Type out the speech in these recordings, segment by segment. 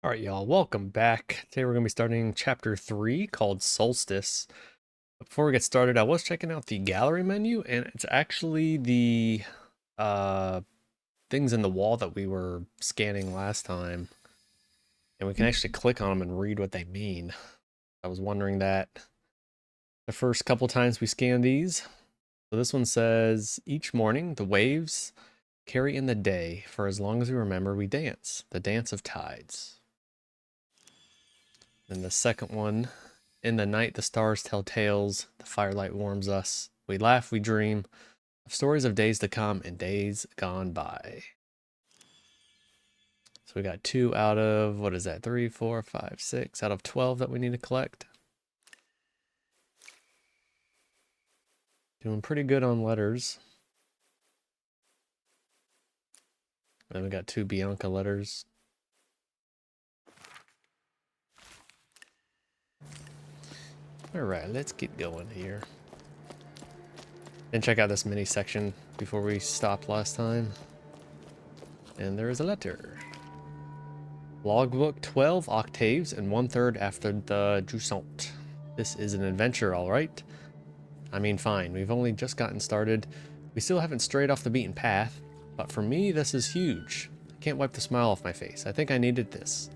All right, y'all, welcome back. Today we're going to be starting chapter 3 called Solstice. Before we get started, I was checking out the gallery menu, and it's actually the uh, things in the wall that we were scanning last time. And we can actually click on them and read what they mean. I was wondering that the first couple times we scanned these. So this one says, each morning the waves carry in the day. For as long as we remember, we dance. The dance of tides. And the second one, in the night the stars tell tales, the firelight warms us. We laugh, we dream of stories of days to come and days gone by. So we got 2 out of, what is that, 3, 4, 5, 6 out of 12 that we need to collect. Doing pretty good on letters. Then we got 2 Bianca letters. Alright, let's get going here. And check out this mini section before we stopped last time. And there is a letter. Logbook 12 octaves and 1/3 after the Jusant. This is an adventure, alright? I mean, fine, we've only just gotten started. We still haven't strayed off the beaten path, but for me, this is huge. I can't wipe the smile off my face. I think I needed this.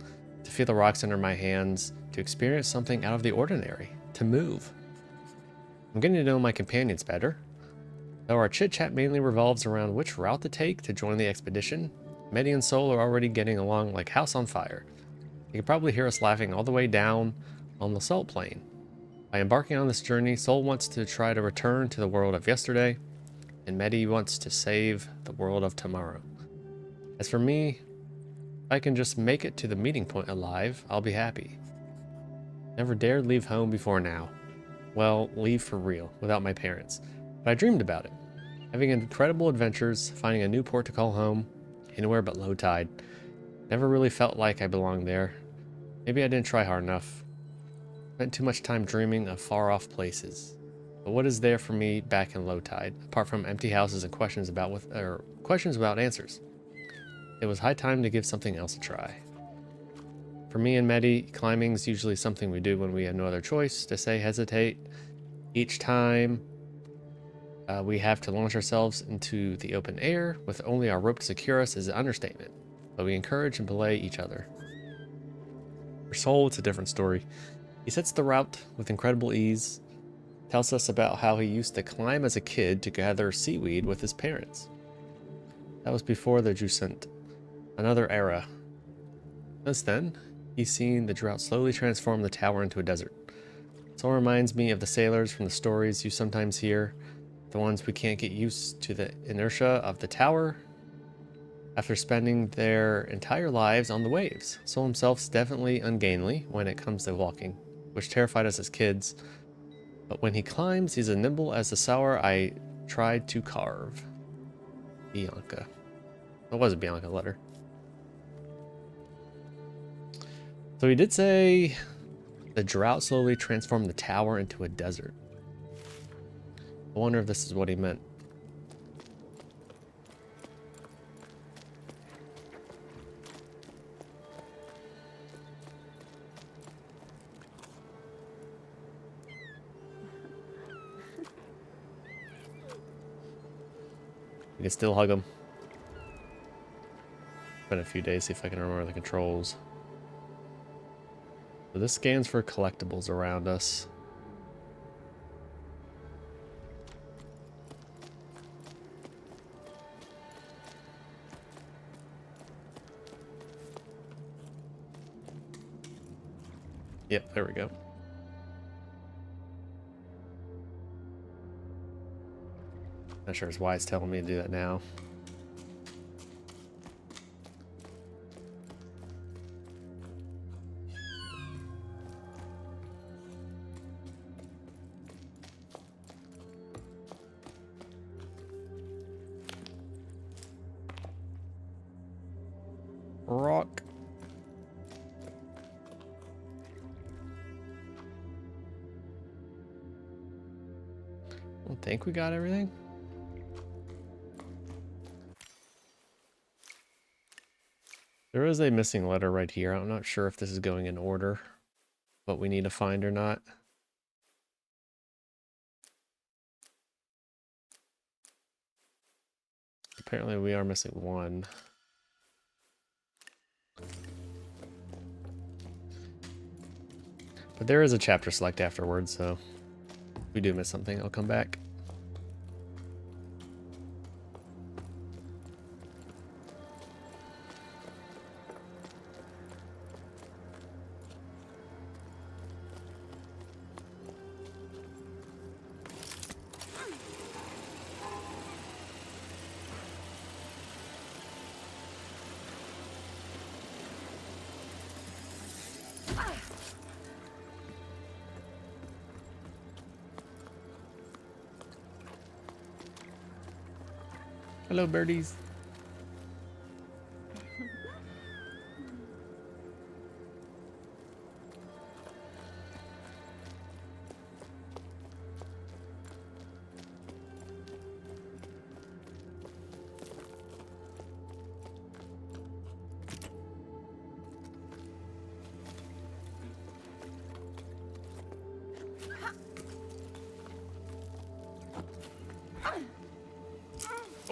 To feel the rocks under my hands, to experience something out of the ordinary, to move. I'm getting to know my companions better. Though our chit-chat mainly revolves around which route to take to join the expedition, Medi and Sol are already getting along like house on fire. You can probably hear us laughing all the way down on the salt plain. By embarking on this journey, Sol wants to try to return to the world of yesterday, and Medi wants to save the world of tomorrow. As for me, if I can just make it to the meeting point alive, I'll be happy. Never dared leave home before now. Well, leave for real, without my parents. But I dreamed about it. Having incredible adventures, finding a new port to call home, anywhere but low tide. Never really felt like I belonged there. Maybe I didn't try hard enough. Spent too much time dreaming of far-off places. But what is there for me back in low tide, apart from empty houses and questions without answers? It was high time to give something else a try. For me and Medi, climbing's usually something we do when we have no other choice. To say hesitate, each time we have to launch ourselves into the open air with only our rope to secure us is an understatement. But we encourage and belay each other. For Sol, it's a different story. He sets the route with incredible ease, tells us about how he used to climb as a kid to gather seaweed with his parents. That was before the Jusant, another era. Since then, he's seen the drought slowly transform the tower into a desert. Sol reminds me of the sailors from the stories you sometimes hear, the ones we can't get used to the inertia of the tower after spending their entire lives on the waves. Sol himself's definitely ungainly when it comes to walking, which terrified us as kids. But when he climbs, he's as nimble as the sour I tried to carve. Bianca. That was a Bianca letter. So he did say the drought slowly transformed the tower into a desert. I wonder if this is what he meant. We can still hug him. Been a few days, see if I can remember the controls. So this scans for collectibles around us. Yep, there we go. Not sure why it's telling me to do that now. Rock. I don't think we got everything. There is a missing letter right here. I'm not sure if this is going in order, what we need to find or not. Apparently we are missing one. But there is a chapter select afterwards, so if we do miss something, I'll come back. Hello, birdies.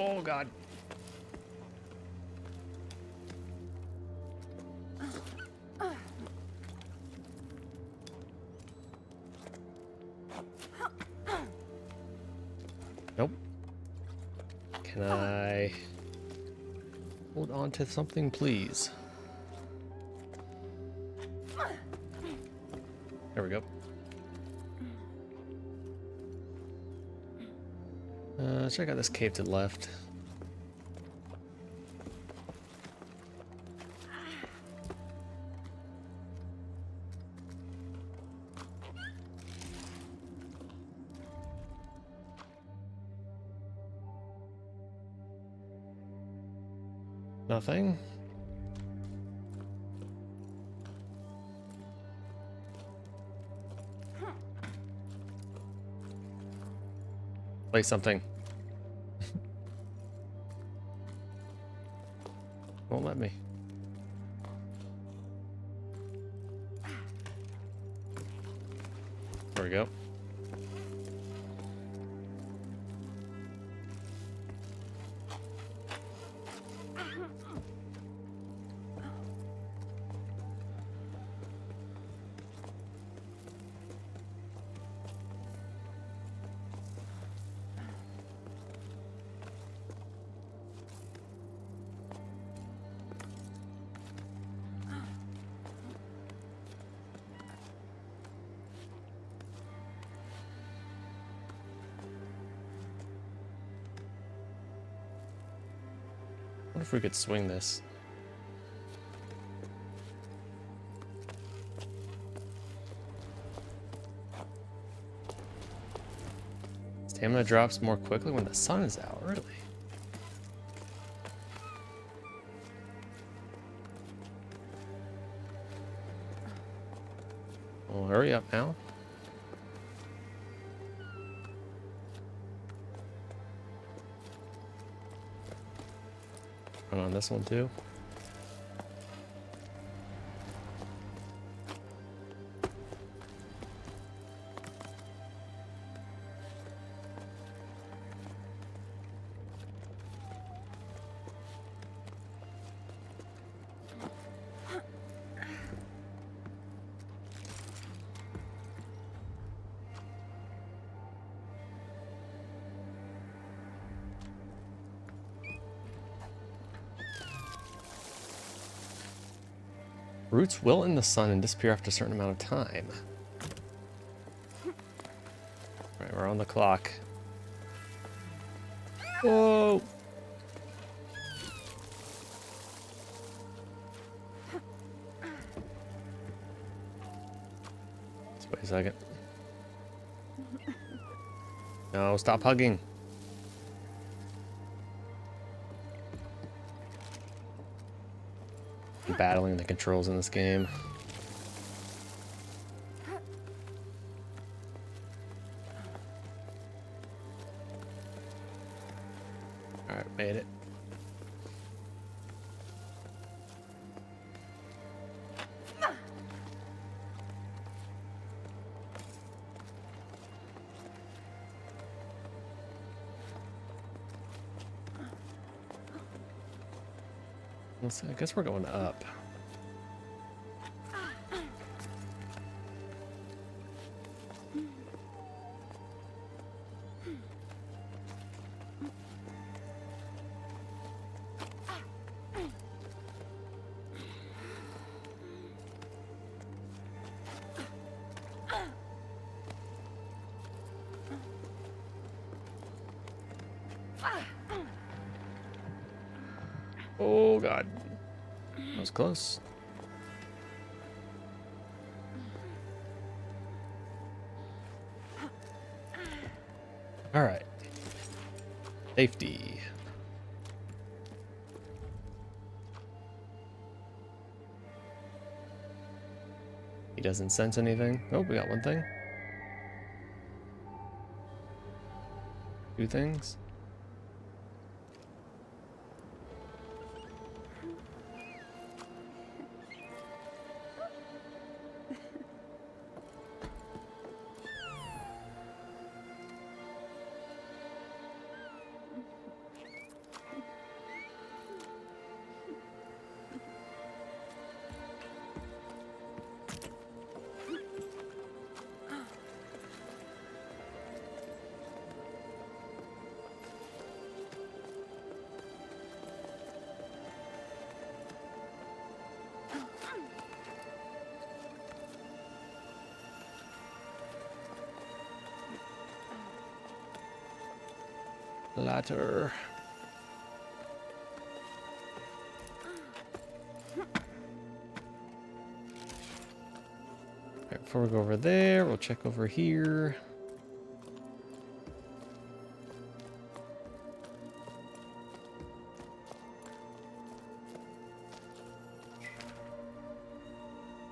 Oh, God. Nope. Can I hold on to something, please? There we go. Check out this cave to the left. Nothing. Play something. Won't let me. There we go. What if we could swing this? Stamina drops more quickly when the sun is out, really? Well, hurry up now. Run on this one too. Roots wilt in the sun and disappear after a certain amount of time. Alright, we're on the clock. Whoa! Just wait a second. No, stop hugging. Battling the controls in this game. Alright, made it. I guess we're going up. Oh god. That was close. Alright. Safety. He doesn't sense anything. Oh, we got one thing. Two things. Ladder. Alright, before we go over there, we'll check over here.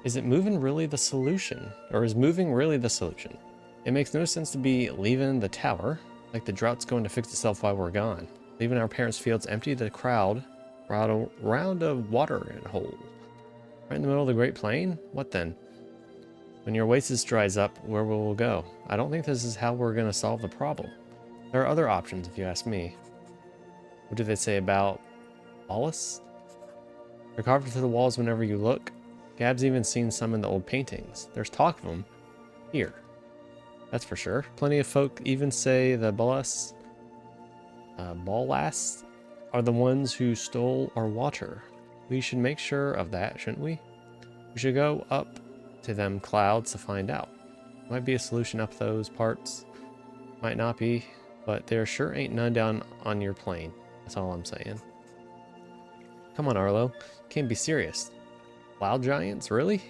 Is it moving really the solution? Or is moving really the solution? It makes no sense to be leaving the tower, like the drought's going to fix itself while we're gone. Leaving our parents' fields empty, the crowd round a watering hole. Right in the middle of the Great Plain? What then? When your oasis dries up, where will we go? I don't think this is how we're going to solve the problem. There are other options, if you ask me. What do they say about Wallace? They're carved into the walls whenever you look. Gab's even seen some in the old paintings. There's talk of them here. That's for sure. Plenty of folk even say the Ballas are the ones who stole our water. We should make sure of that, shouldn't we? We should go up to them clouds to find out. Might be a solution up those parts. Might not be, but there sure ain't none down on your plane. That's all I'm saying. Come on, Arlo. You can't be serious. Cloud giants, really?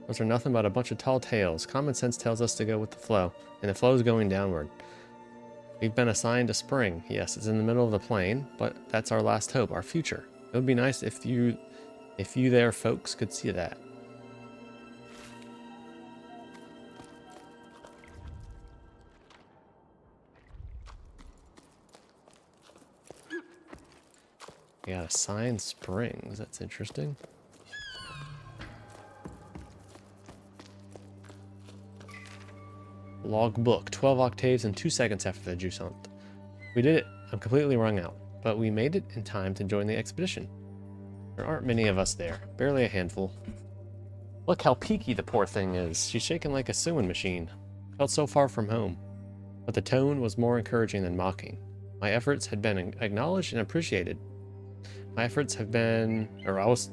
Those are nothing but a bunch of tall tales. Common sense tells us to go with the flow, and the flow is going downward. We've been assigned a spring. Yes, it's in the middle of the plain, but that's our last hope, our future. It would be nice if you there folks could see that. We got assigned springs. That's interesting. Logbook, 12 octaves and 2 seconds after the Jusant. We did it. I'm completely wrung out, but we made it in time to join the expedition. There aren't many of us there, barely a handful. Look how peaky the poor thing is. She's shaking like a sewing machine. Felt so far from home. But the tone was more encouraging than mocking. My efforts had been acknowledged and appreciated. I was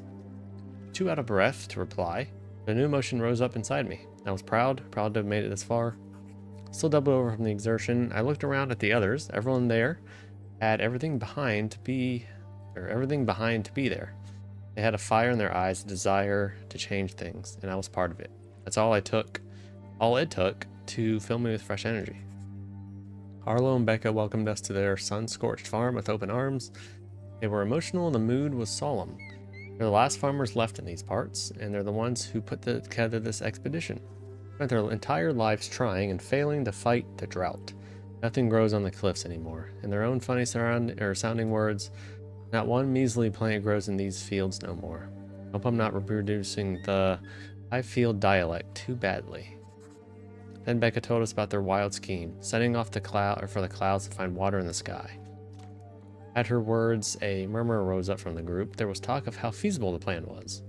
too out of breath to reply. A new emotion rose up inside me. I was proud to have made it this far. Still doubled over from the exertion, I looked around at the others. Everyone there had everything behind to be there. They had a fire in their eyes, a desire to change things, and I was part of it. That's all it took to fill me with fresh energy. Arlo and Becca welcomed us to their sun-scorched farm with open arms. They were emotional and the mood was solemn. They're the last farmers left in these parts, and they're the ones who put together this expedition. Spent their entire lives trying and failing to fight the drought. Nothing grows on the cliffs anymore. In their own funny sounding words, not one measly plant grows in these fields no more. Hope I'm not reproducing the high-field dialect too badly. Then Becca told us about their wild scheme, setting off for the clouds to find water in the sky. At her words, a murmur rose up from the group. There was talk of how feasible the plan was,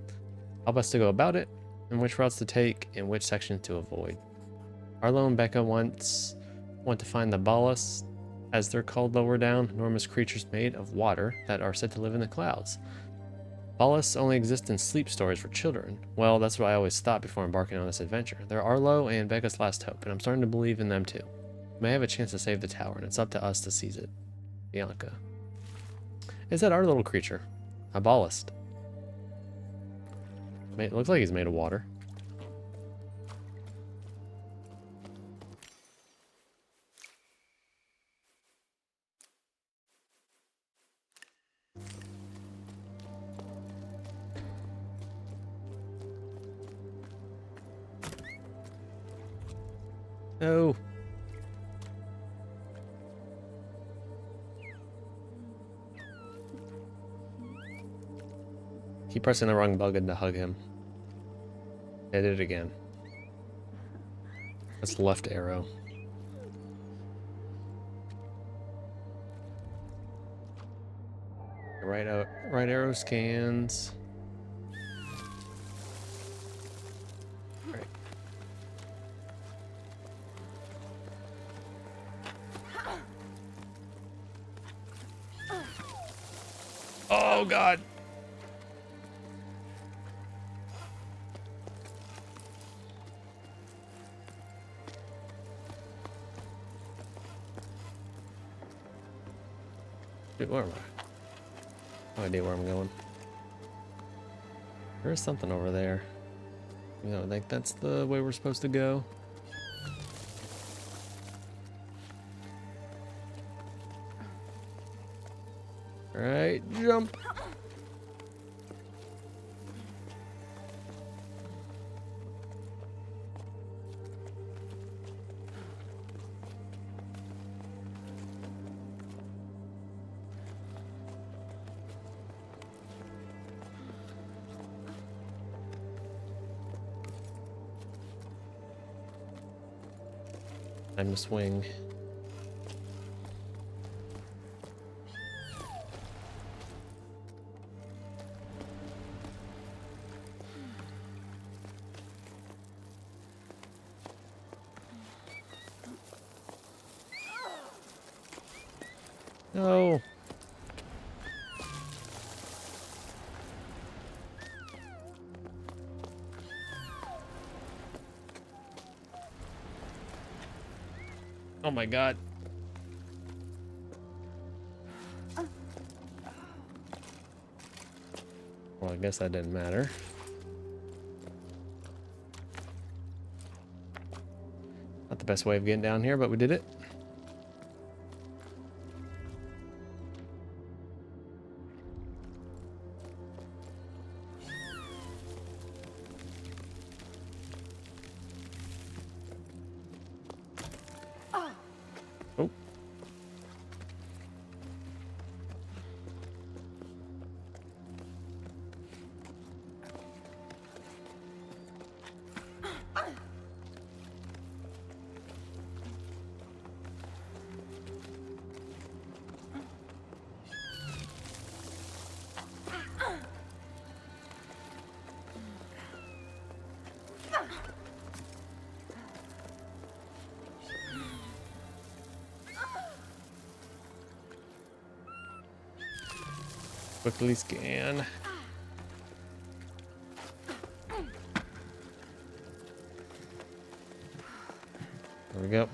how best to go about it, and which routes to take, and which sections to avoid. Arlo and Becca want to find the Ballas, as they're called lower down, enormous creatures made of water that are said to live in the clouds. Ballas only exist in sleep stories for children. Well, that's what I always thought before embarking on this adventure. They're Arlo and Becca's last hope, and I'm starting to believe in them too. We may have a chance to save the tower, and it's up to us to seize it. Bianca. Is that our little creature? A ballast. It looks like he's made of water. No. Keep pressing the wrong button to hug him. I did it again. That's left arrow. Right arrow scans. Right. Oh God. Dude, where am I? No idea where I'm going. There is something over there. You know, I think that's the way we're supposed to go. Alright, jump. Time to swing. No. Oh my God. Well, I guess that didn't matter. Not the best way of getting down here, but we did it. Oh. Quickly scan. There we go.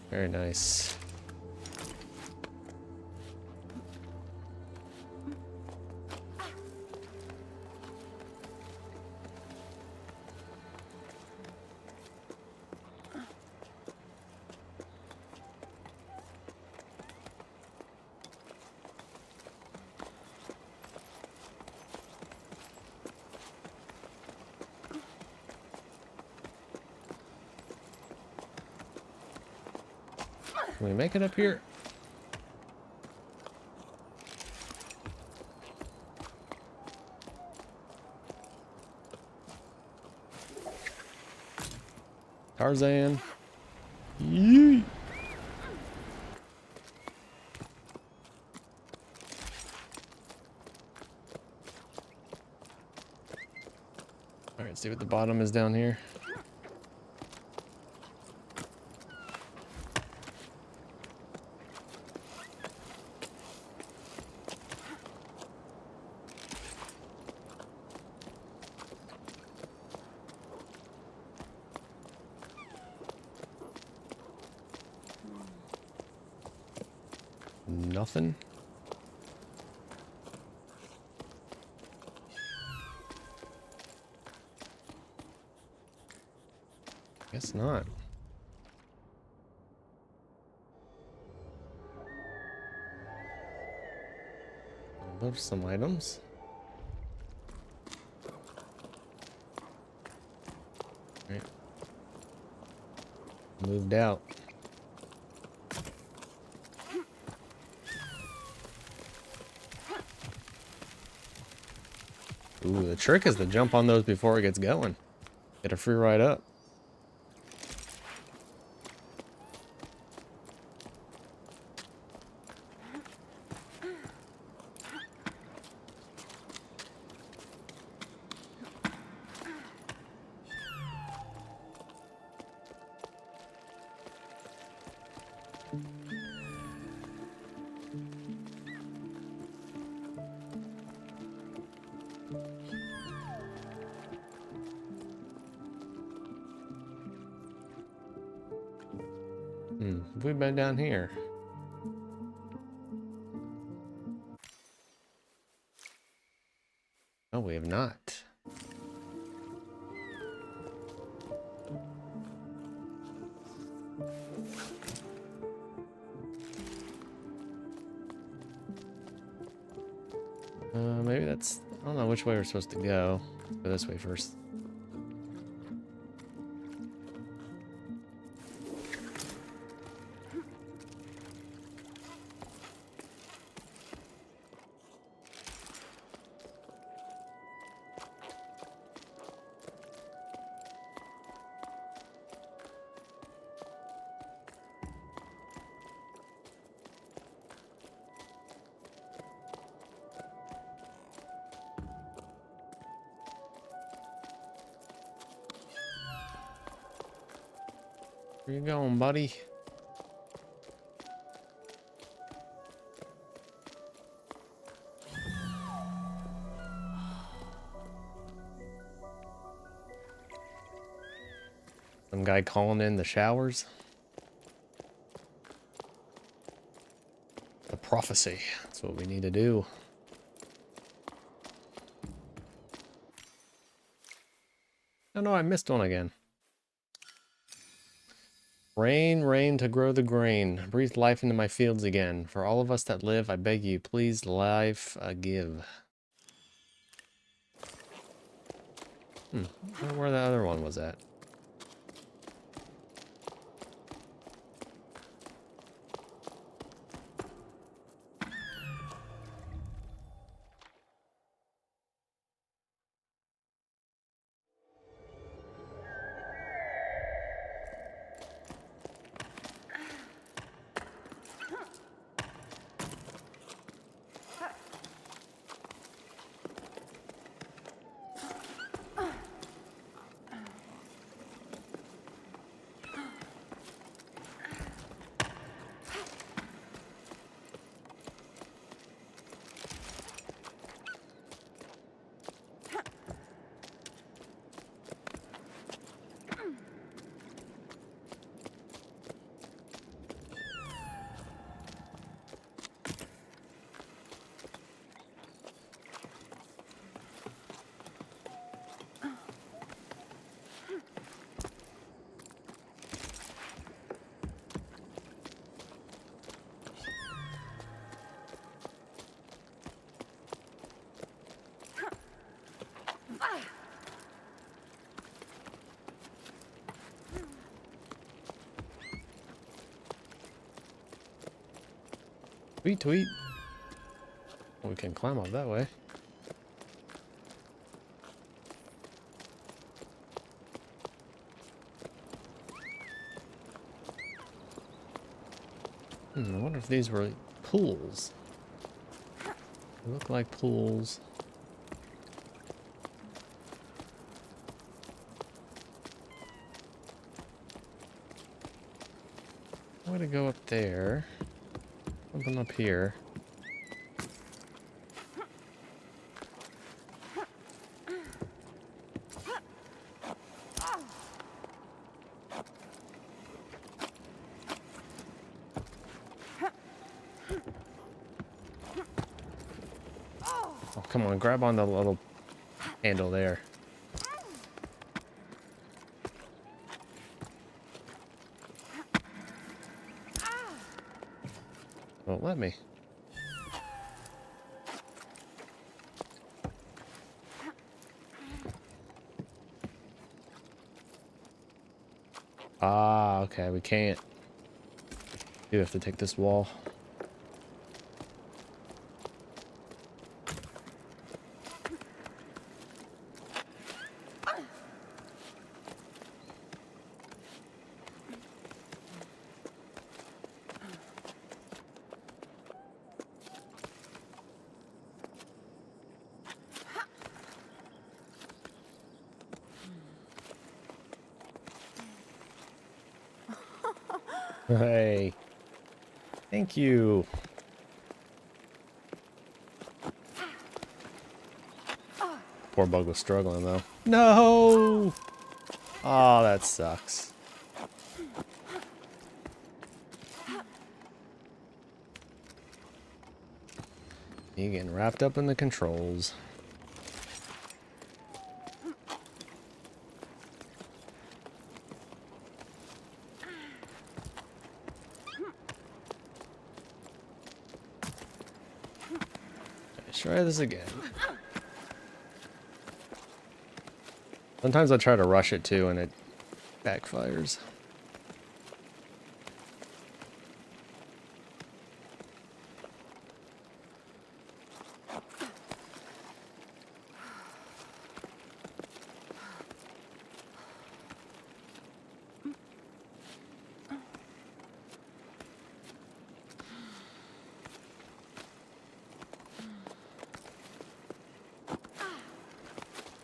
Very nice. Can we make it up here? Tarzan. Yeet. Alright, see what the bottom is down here. Nothing. Guess not. There's some items. Right. Moved out. Ooh, the trick is to jump on those before it gets going. Get a free ride up. Have we been down here? No, we have not. Maybe that's... I don't know which way we're supposed to go. Go this way first. Where you going, buddy? Some guy calling in the showers. The prophecy. That's what we need to do. Oh no, I missed one again. Rain, rain to grow the grain. Breathe life into my fields again. For all of us that live, I beg you, please life give. I wonder where the other one was at. Tweet, tweet. We can climb up that way. I wonder if these were pools. They look like pools. I'm gonna go up there. Something up here. Oh, come on, grab on the little handle there. Won't let me. Ah, okay, we can't. You have to take this wall. Hey. Thank you. Poor bug was struggling though. No! Oh, that sucks. You getting wrapped up in the controls. Let's try this again. Sometimes I try to rush it too and it backfires.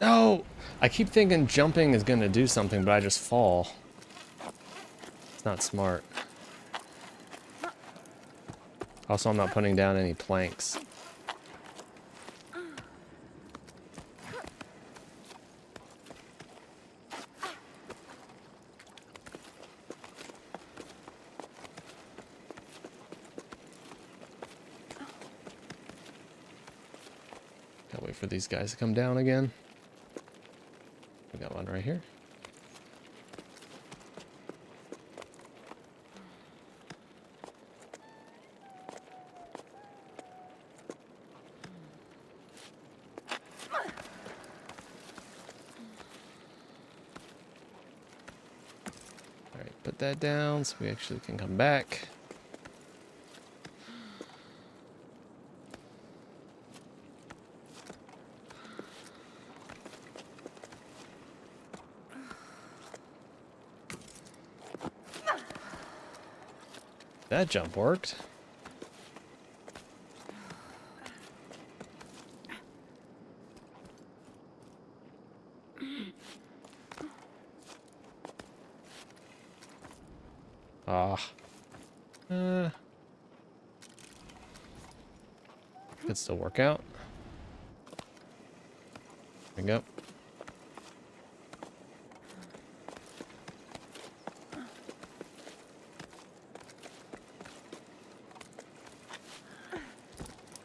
No! I keep thinking jumping is gonna do something, but I just fall. It's not smart. Also, I'm not putting down any planks. Gotta wait for these guys to come down again. We got one right here. Alright, put that down so we actually can come back. That jump worked. Ah. Could still work out. There we go.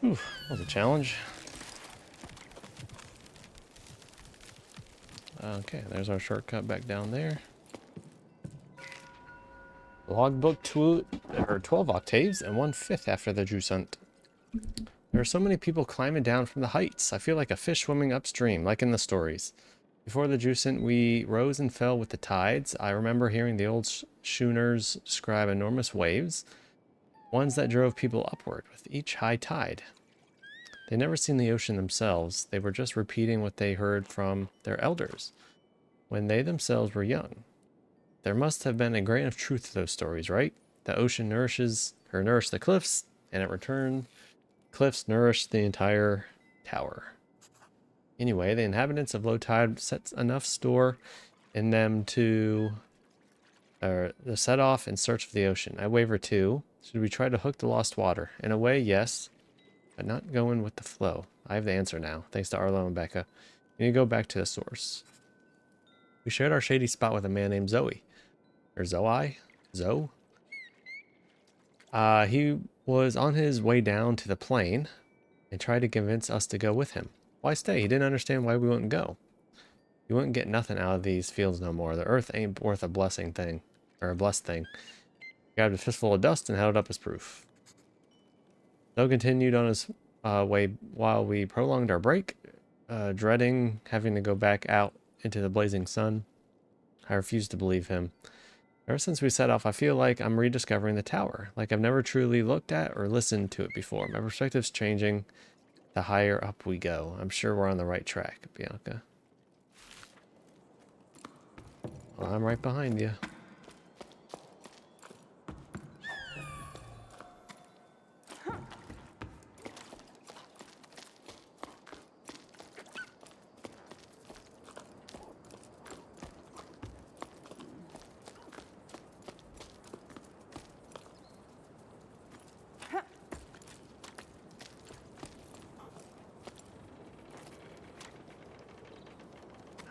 Ooh, that was a challenge. Okay, there's our shortcut back down there. Logbook 12 octaves and 1/5 after the Jusant. There are so many people climbing down from the heights. I feel like a fish swimming upstream, like in the stories. Before the Jusant, we rose and fell with the tides. I remember hearing the old schooners describe enormous waves, ones that drove people upward with each high tide. They'd never seen the ocean themselves. They were just repeating what they heard from their elders when they themselves were young. There must have been a grain of truth to those stories, right? The ocean nourishes or nourish the cliffs, and in return, cliffs nourish the entire tower. Anyway, the inhabitants of low tide set enough store in them to set off in search of the ocean. I waver too. Should we try to hook the lost water? In a way, yes, but not going with the flow. I have the answer now, thanks to Arlo and Becca. We need to go back to the source. We shared our shady spot with a man named Zoe. Or Zoe? Zoe? He was on his way down to the plane and tried to convince us to go with him. Why stay? He didn't understand why we wouldn't go. You wouldn't get nothing out of these fields no more. The earth ain't worth a blessing thing. Or a blessed thing. He grabbed a fistful of dust and held it up as proof. Zoe continued on his way while we prolonged our break, dreading having to go back out into the blazing sun. I refused to believe him. Ever since we set off, I feel like I'm rediscovering the tower, like I've never truly looked at or listened to it before. My perspective's changing the higher up we go. I'm sure we're on the right track, Bianca. Well, I'm right behind you.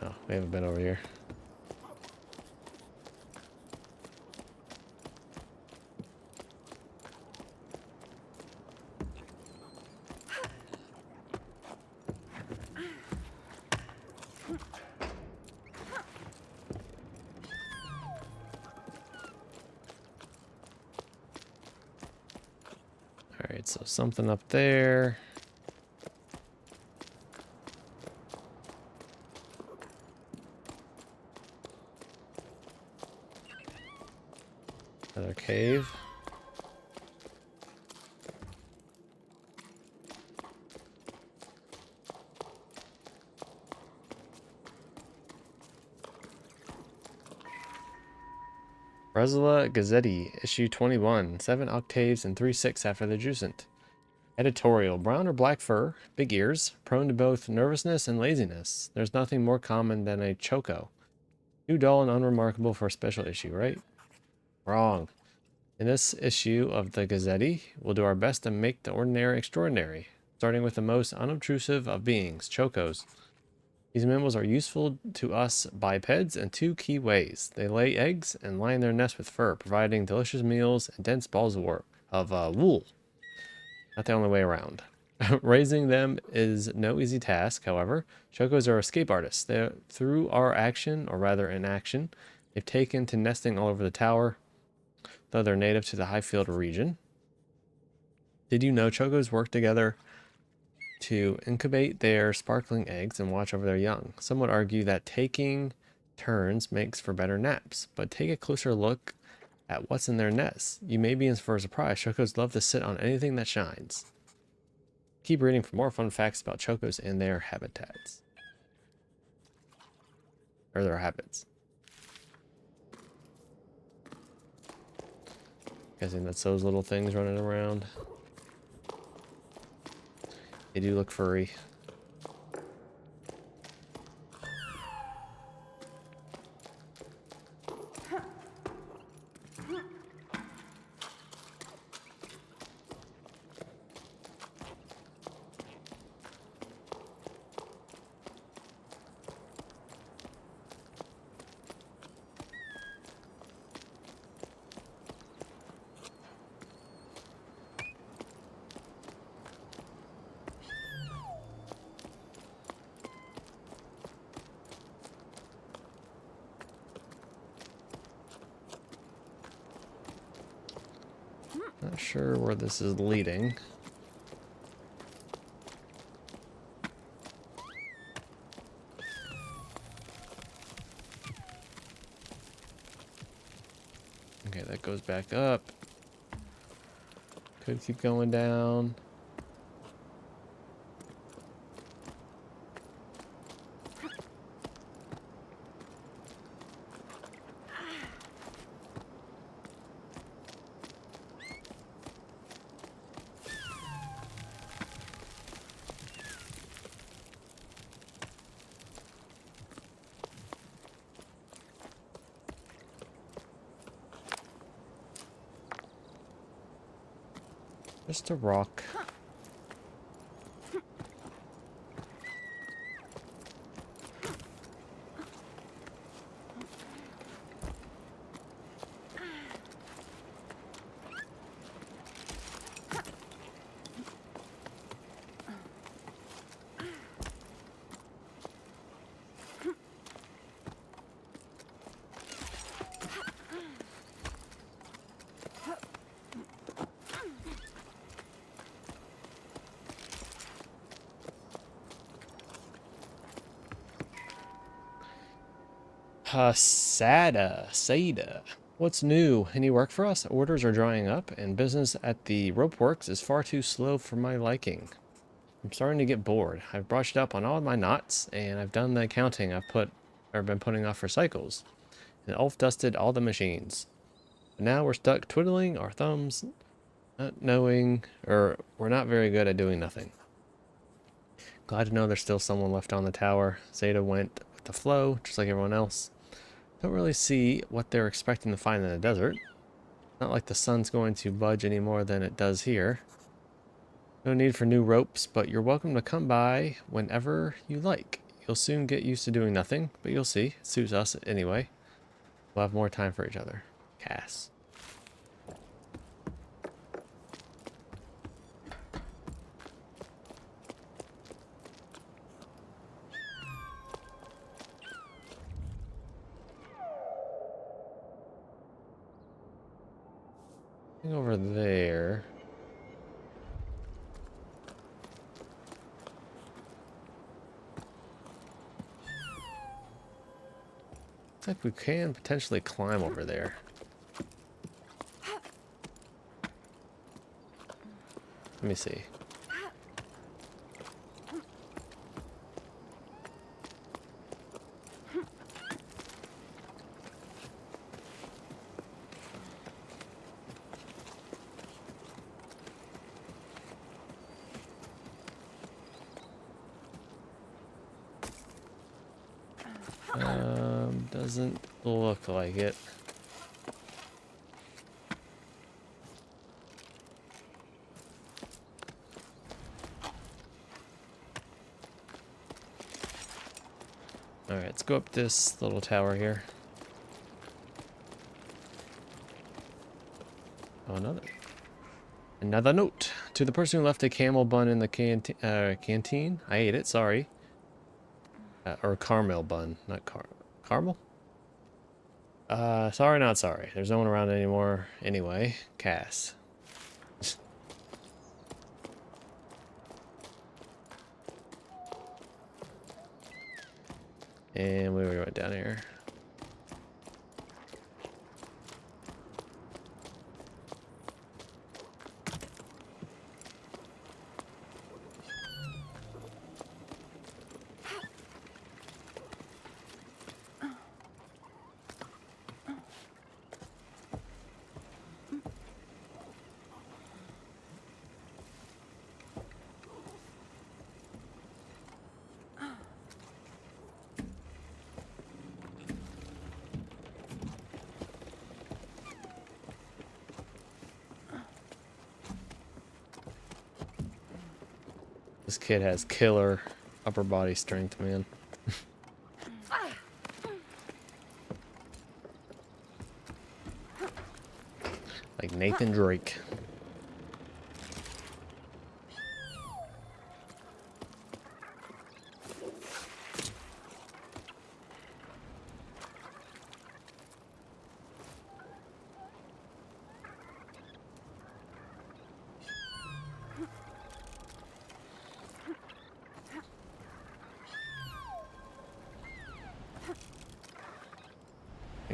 Oh, we haven't been over here. Alright, so something up there. Another cave. Bresla Gazzetti, issue 21, 7 octaves and 3/6 after the Jusant. Editorial: brown or black fur, big ears, prone to both nervousness and laziness. There's nothing more common than a choco. Too dull and unremarkable for a special issue, right? Wrong. In this issue of the Gazzetti, we'll do our best to make the ordinary extraordinary, starting with the most unobtrusive of beings, chocos. These mammals are useful to us bipeds in 2 key ways. They lay eggs and line their nests with fur, providing delicious meals and dense balls of wool. Not the only way around. Raising them is no easy task, however. Chocos are escape artists. Through our action, or rather inaction, they've taken to nesting all over the tower, though they're native to the Highfield region. Did you know chocos work together to incubate their sparkling eggs and watch over their young? Some would argue that taking turns makes for better naps, but take a closer look at what's in their nests. You may be in for a surprise. Chocos love to sit on anything that shines. Keep reading for more fun facts about chocos and their habitats. Or their habits. Guessing that's those little things running around. They do look furry. Not sure where this is leading. Okay, that goes back up. Could keep going down. Just a rock. Sada. What's new? Any work for us? Orders are drying up, and business at the rope works is far too slow for my liking. I'm starting to get bored. I've brushed up on all my knots, and I've done the accounting been putting off for cycles. And Ulf dusted all the machines. But now we're stuck twiddling our thumbs, not knowing, or we're not very good at doing nothing. Glad to know there's still someone left on the tower. Zeta went with the flow, just like everyone else. Don't really see what they're expecting to find in the desert. Not like the sun's going to budge any more than it does here. No need for new ropes, but you're welcome to come by whenever you like. You'll soon get used to doing nothing, but you'll see. It suits us anyway. We'll have more time for each other. Cass. Over there. Looks like we can potentially climb over there. Let me see. Doesn't look like it. Alright, let's go up this little tower here. Oh, another note. To the person who left a camel bun in the canteen. I ate it, sorry. Or caramel bun, not caramel? Sorry, not sorry. There's no one around anymore. Anyway, Cass. And we went down here. This kid has killer upper body strength, man. Like Nathan Drake.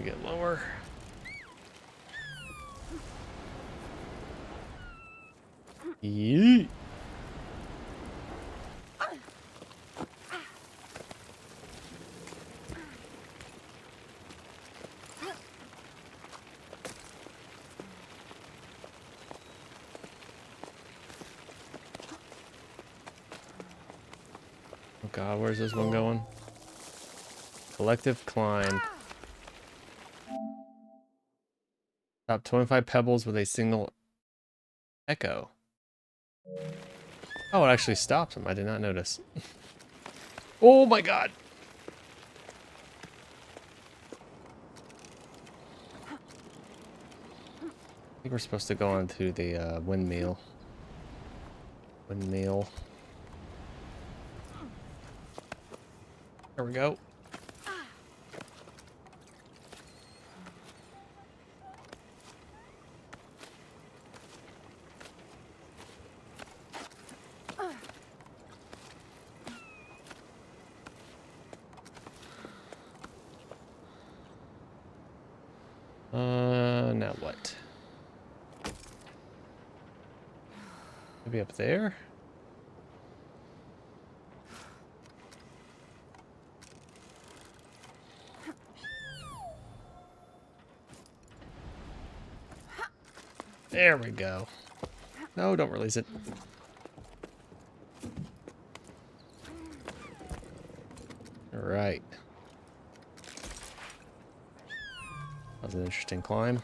Get lower. Yeet. Oh God, where's this one going? Collective climb. Top 25 pebbles with a single echo. Oh, it actually stopped him. I did not notice. Oh my god! I think we're supposed to go on to the windmill. Windmill. There we go. Now what? Maybe up there? There we go. No, don't release it. All right. That was an interesting climb.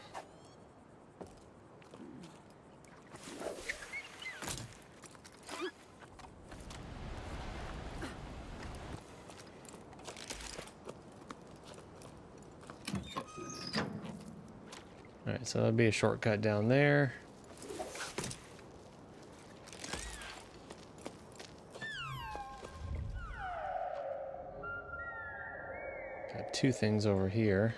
All right, so that'll be a shortcut down there. Got two things over here.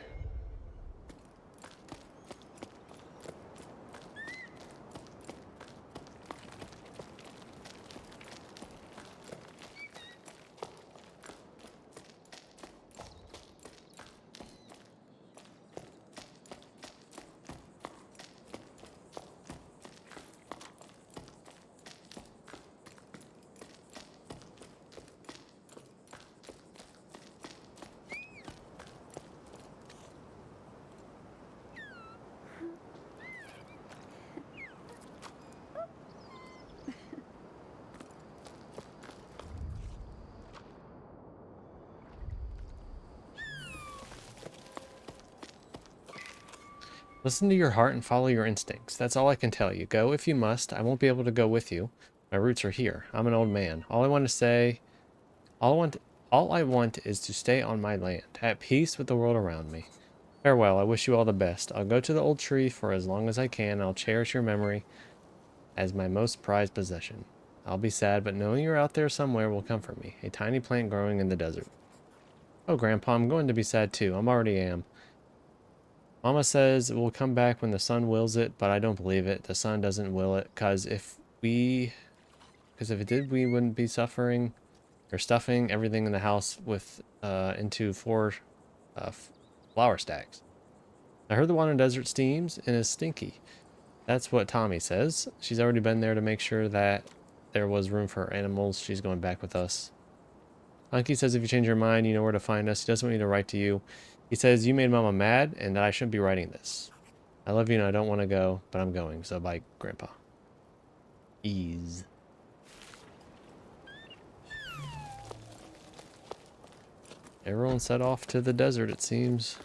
Listen to your heart and follow your instincts. That's all I can tell you. Go if you must. I won't be able to go with you. My roots are here. I'm an old man. All I want is to stay on my land, at peace with the world around me. Farewell. I wish you all the best. I'll go to the old tree for as long as I can. I'll cherish your memory as my most prized possession. I'll be sad, but knowing you're out there somewhere will comfort me. A tiny plant growing in the desert. Oh, Grandpa, I'm going to be sad too. I'm already am. Mama says it will come back when the sun wills it, but I don't believe it. The sun doesn't will it, because if it did, we wouldn't be suffering or stuffing everything in the house with into 4 flour stacks. I heard the water in the desert steams and is stinky. That's what Tommy says. She's already been there to make sure that there was room for animals. She's going back with us. Unky says if you change your mind, you know where to find us. He doesn't want me to write to you. He says you made Mama mad and that I shouldn't be writing this. I love you and I don't want to go, but I'm going. So bye, Grandpa. Ease. Everyone set off to the desert, it seems.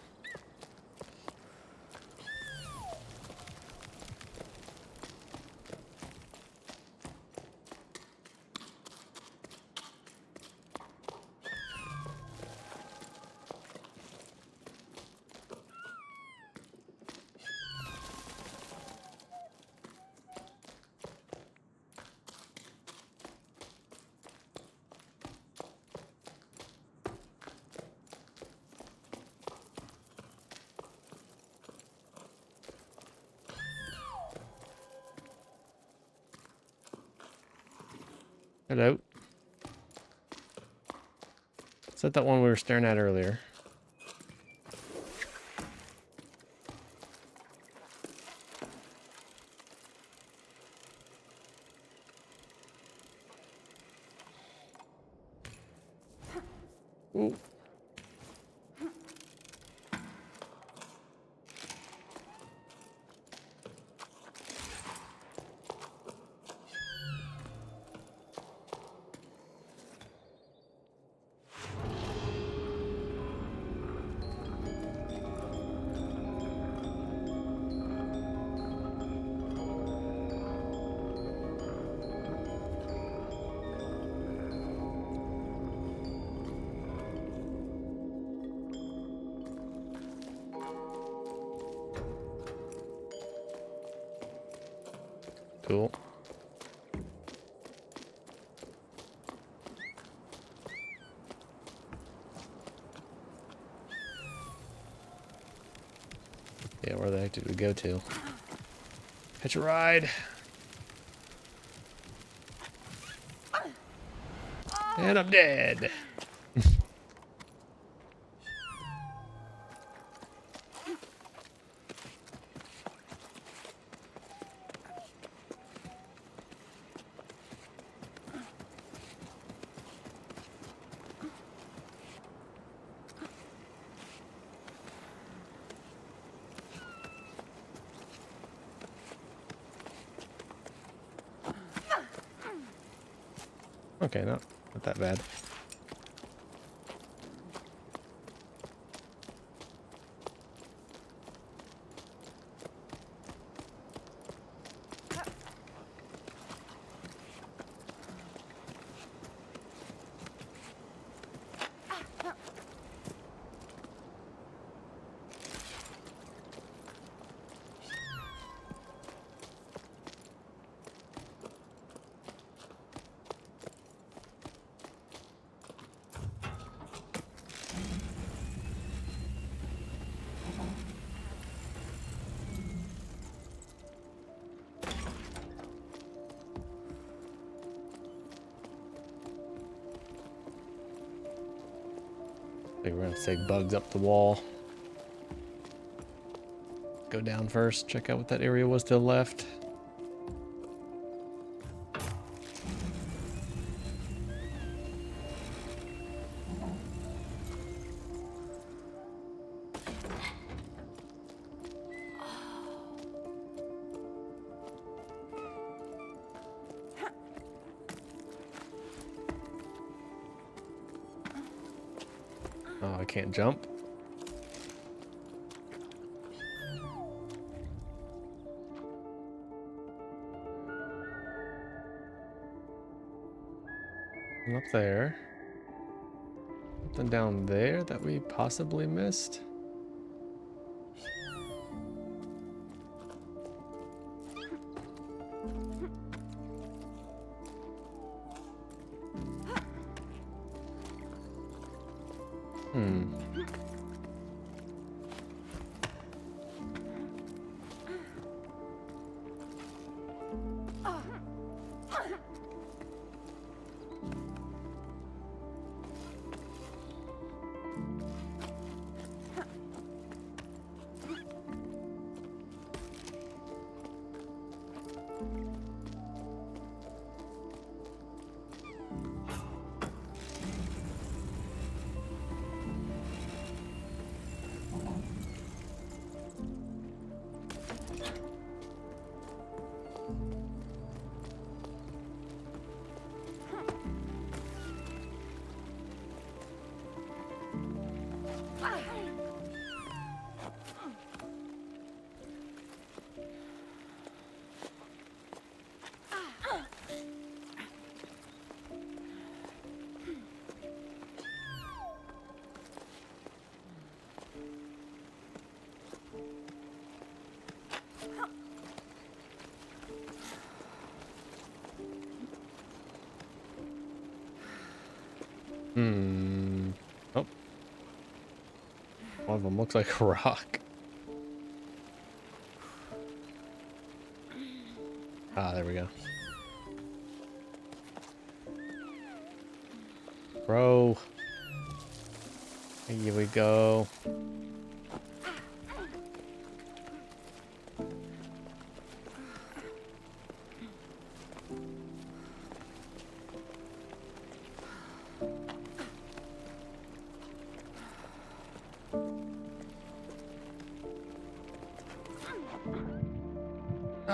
Hello. Is that one we were staring at earlier? Ooh. Yeah, where the heck did we go to? Hitch a ride. And I'm dead. Okay, not that bad. I think we're gonna take bugs up the wall. Go down first, check out what that area was to the left. Oh, I can't jump. Up there. Something down there that we possibly missed. Oh. One of them looks like a rock. Ah, there we go. Bro. Here we go.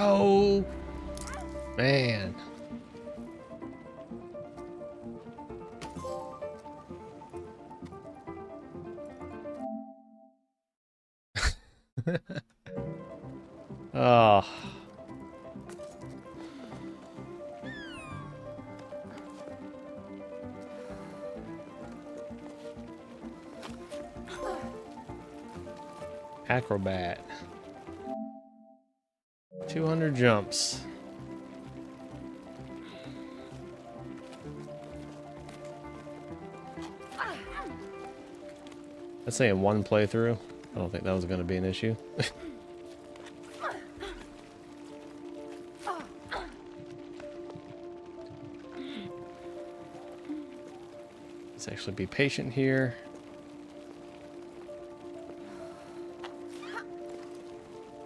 Oh, man. Oh. Acrobat. 200 jumps. Let's say in one playthrough. I don't think that was going to be an issue. Let's actually be patient here.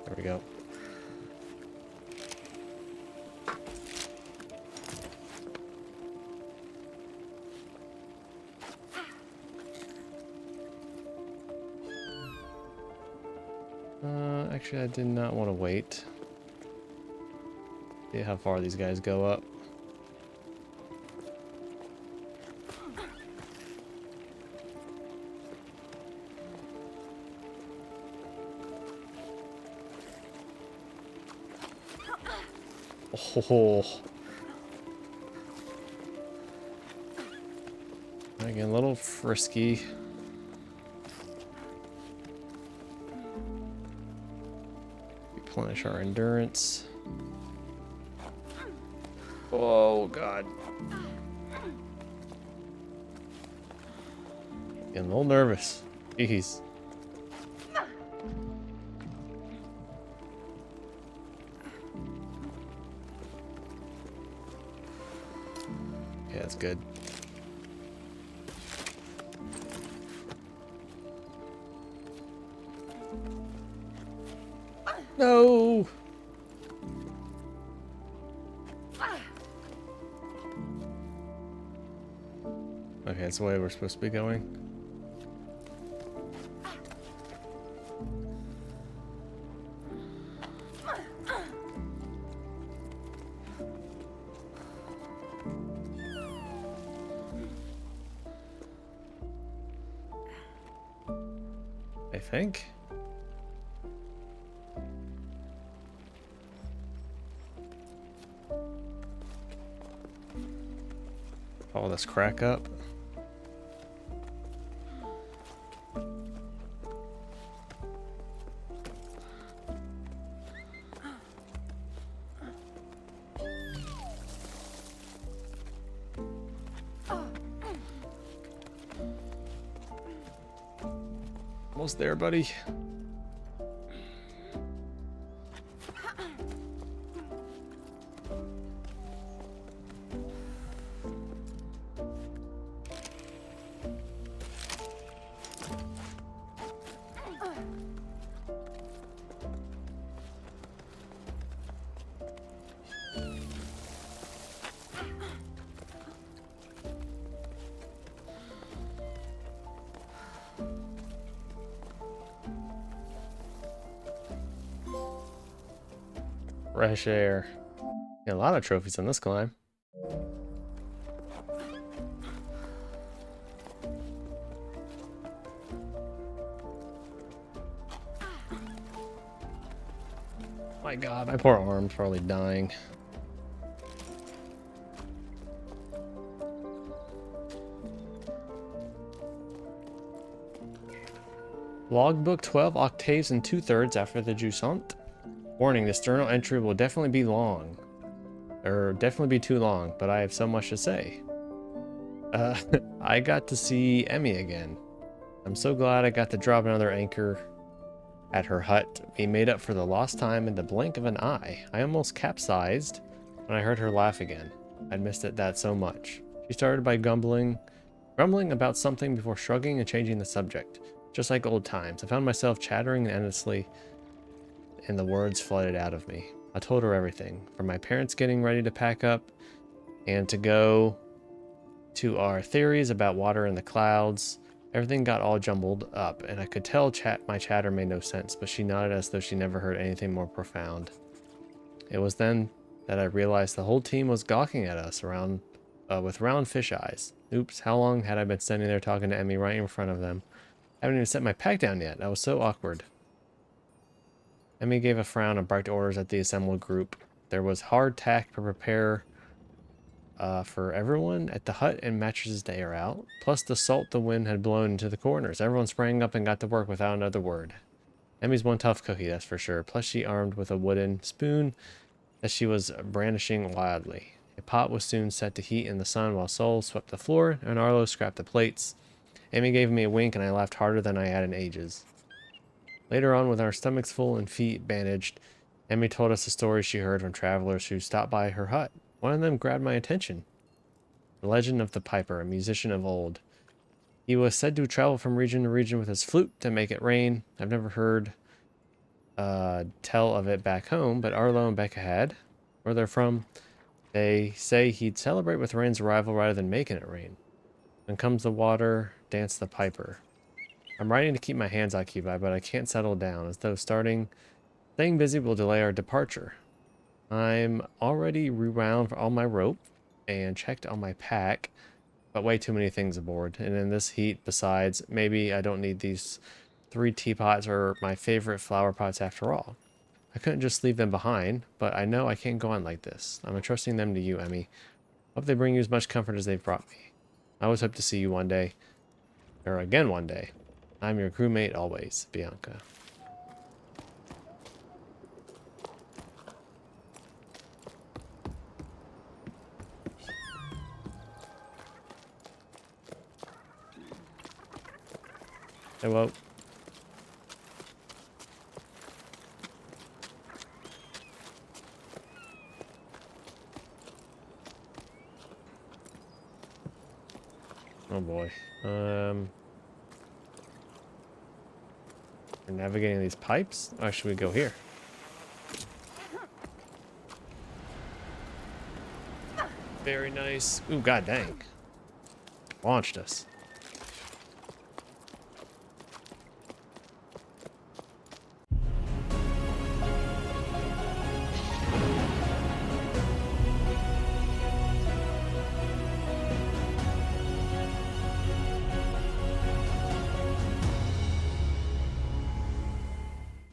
There we go. Actually, I did not want to wait. See how far these guys go up. Oh, getting a little frisky. Replenish our endurance. Oh god. Getting a little nervous. Jeez. Yeah, that's good. No! Okay, that's the way we're supposed to be going. I think. Follow this crack up. Almost there, buddy. Fresh air. Yeah, a lot of trophies on this climb. My god, my poor arm's probably dying. Logbook 12 octaves and 2/3 after the Jusant. Warning, this journal entry will definitely be long. Or definitely be too long, but I have so much to say. I got to see Emmy again. I'm so glad I got to drop another anchor at her hut. We made up for the lost time in the blink of an eye. I almost capsized when I heard her laugh again. I'd missed that so much. She started by grumbling about something before shrugging and changing the subject. Just like old times, I found myself chattering endlessly, and the words flooded out of me. I told her everything, from my parents getting ready to pack up and to go, to our theories about water in the clouds. Everything got all jumbled up, and I could tell my chatter made no sense, but she nodded as though she never heard anything more profound. It was then that I realized the whole team was gawking at us with round fish eyes. Oops, how long had I been standing there talking to Emmy right in front of them? I haven't even set my pack down yet. That was so awkward. Emmy gave a frown and barked orders at the assembled group. There was hard tack to prepare for everyone at the hut and mattresses to air out, plus the salt the wind had blown into the corners. Everyone sprang up and got to work without another word. Emmy's one tough cookie, that's for sure, plus she armed with a wooden spoon that she was brandishing wildly. A pot was soon set to heat in the sun while Sol swept the floor and Arlo scrapped the plates. Emmy gave me a wink and I laughed harder than I had in ages. Later on, with our stomachs full and feet bandaged, Emmy told us the stories she heard from travelers who stopped by her hut. One of them grabbed my attention. The legend of the Piper, a musician of old. He was said to travel from region to region with his flute to make it rain. I've never heard tell of it back home, but Arlo and Becca had. Where they're from, they say he'd celebrate with rain's arrival rather than making it rain. When comes the water, dance the piper. I'm writing to keep my hands occupied, but I can't settle down, as though staying busy will delay our departure. I'm already rewound all my rope and checked on my pack, but way too many things aboard. And in this heat, besides, maybe I don't need these 3 teapots or my favorite flower pots after all. I couldn't just leave them behind, but I know I can't go on like this. I'm entrusting them to you, Emmy. Hope they bring you as much comfort as they've brought me. I always hope to see you one day, or again one day. I'm your crewmate always, Bianca. Hello. Oh boy. We're navigating these pipes? Or should we go here? Very nice. Ooh, god dang. Launched us.